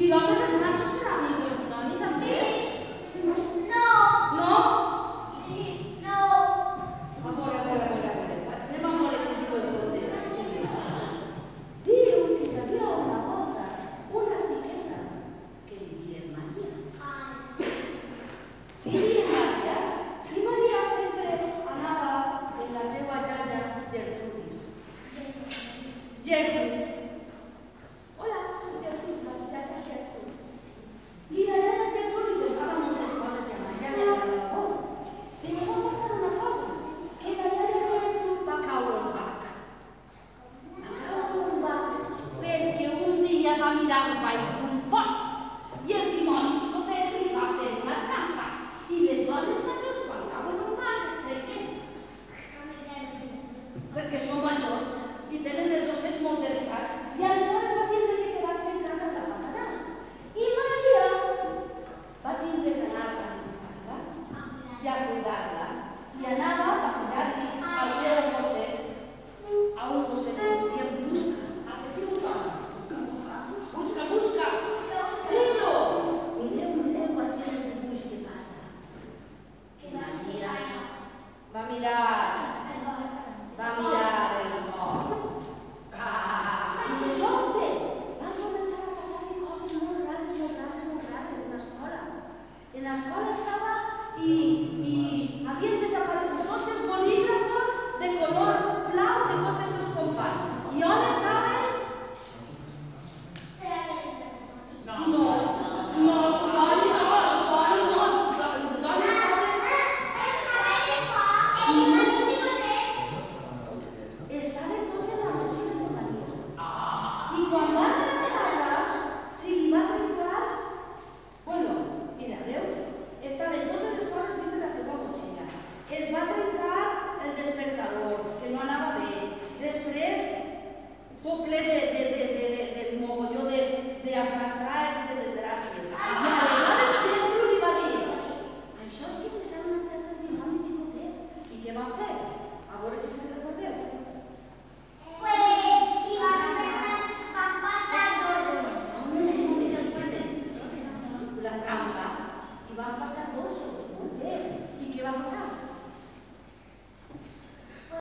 Quilòmetres nassos serà amic Antoni, també? No. No? Sí, no. Amore, vaig. Anem a veure què diu el context. Diu que hi havia una volta una xiqueta que li dien Maria. Li dien Maria i Maria sempre anava amb la seva iaia Gertrudis. Gertrud. Hola, soc Gertrud, la iaia Gertrud. I la iaia Gertrud li contava moltes coses a la iaia de l'amor. Però va passar una cosa, que la iaia Gertrud va caure un bac. Va caure un bac perquè un dia va mirar baix d'un